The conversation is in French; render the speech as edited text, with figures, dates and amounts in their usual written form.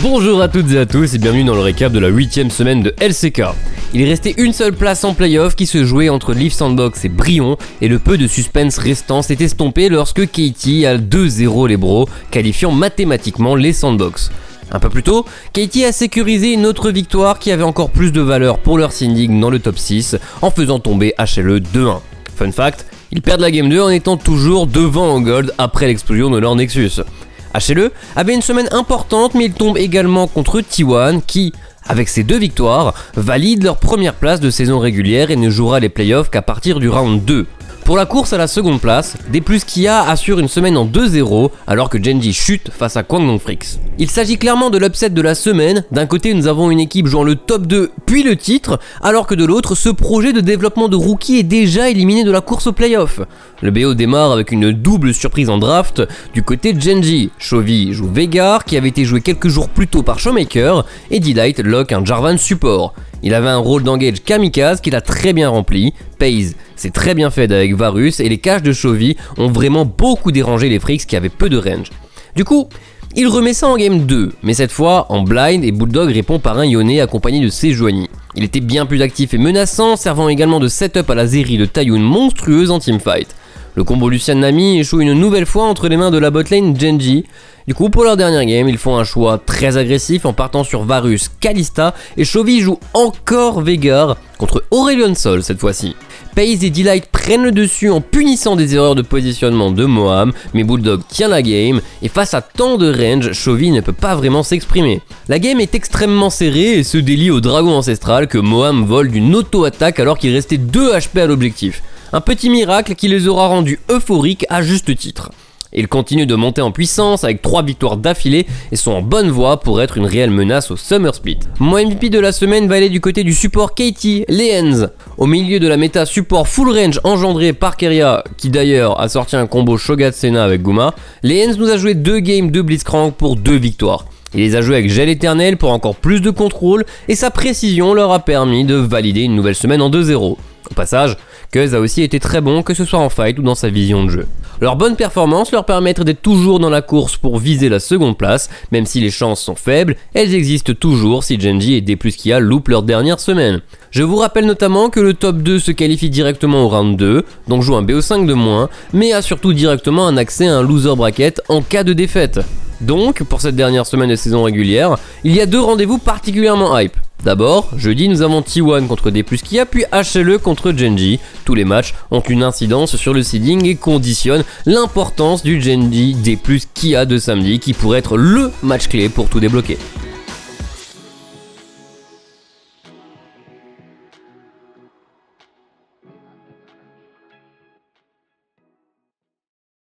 Bonjour à toutes et à tous et bienvenue dans le récap de la 8ème semaine de LCK. Il est resté une seule place en play-off qui se jouait entre Leaf Sandbox et Brion et le peu de suspense restant s'est estompé lorsque KT a 2-0 les bros, qualifiant mathématiquement les Sandbox. Un peu plus tôt, KT a sécurisé une autre victoire qui avait encore plus de valeur pour leur syndic dans le top 6 en faisant tomber HLE 2-1. Fun fact, ils perdent la game 2 en étant toujours devant en gold après l'explosion de leur Nexus. HLE avait une semaine importante mais ils tombent également contre T1 qui, avec ses 2 victoires, valide leur première place de saison régulière et ne jouera les playoffs qu'à partir du round 2. Pour la course à la seconde place, Kia assure une semaine en 2-0 alors que Gen.G chute face à Kwangdong Freaks. Il s'agit clairement de l'upset de la semaine. D'un côté nous avons une équipe jouant le top 2 puis le titre, alors que de l'autre ce projet de développement de rookie est déjà éliminé de la course au playoff. Le BO démarre avec une double surprise en draft du côté de Gen.G. Chovy joue Veigar qui avait été joué quelques jours plus tôt par Showmaker et D-Light lock un Jarvan support. Il avait un rôle d'engage kamikaze qu'il a très bien rempli. Paze s'est très bien fait avec Varus et les caches de Chovy ont vraiment beaucoup dérangé les Freaks qui avaient peu de range. Du coup, il remet ça en game 2, mais cette fois en blind et Bulldog répond par un Yone accompagné de Sejuani. Il était bien plus actif et menaçant, servant également de setup à la Zeri de Taiyun monstrueuse en teamfight. Le combo Lucian Nami échoue une nouvelle fois entre les mains de la botlane Gen.G. Du coup, pour leur dernière game, ils font un choix très agressif en partant sur Varus, Kalista et Chovy joue encore Veigar contre Aurelion Sol cette fois-ci. Paze et D-Light prennent le dessus en punissant des erreurs de positionnement de Moham, mais Bulldog tient la game et face à tant de range, Chovy ne peut pas vraiment s'exprimer. La game est extrêmement serrée et se délie au dragon ancestral que Moham vole d'une auto-attaque alors qu'il restait 2 HP à l'objectif. Un petit miracle qui les aura rendus euphoriques à juste titre. Ils continuent de monter en puissance avec 3 victoires d'affilée et sont en bonne voie pour être une réelle menace au Summer Split. Mon MVP de la semaine va aller du côté du support KT, Lehens. Au milieu de la méta support full range engendrée par Keria, qui d'ailleurs a sorti un combo Shogat Senna avec Guma, Lehens nous a joué 2 games de Blitzcrank pour 2 victoires. Il les a joués avec Gel éternel pour encore plus de contrôle et sa précision leur a permis de valider une nouvelle semaine en 2-0. Au passage, Cuz a aussi été très bon que ce soit en fight ou dans sa vision de jeu. Leurs bonnes performances leur permettent d'être toujours dans la course pour viser la seconde place, même si les chances sont faibles, elles existent toujours si Gen.G et Kia loupent leur dernière semaine. Je vous rappelle notamment que le top 2 se qualifie directement au round 2, donc joue un BO5 de moins, mais a surtout directement un accès à un loser bracket en cas de défaite. Donc, pour cette dernière semaine de saison régulière, il y a 2 rendez-vous particulièrement hype. D'abord, jeudi nous avons T1 contre Kia puis HLE contre Gen.G. Tous les matchs ont une incidence sur le seeding et conditionnent l'importance du Gen.G Kia de samedi qui pourrait être le match clé pour tout débloquer.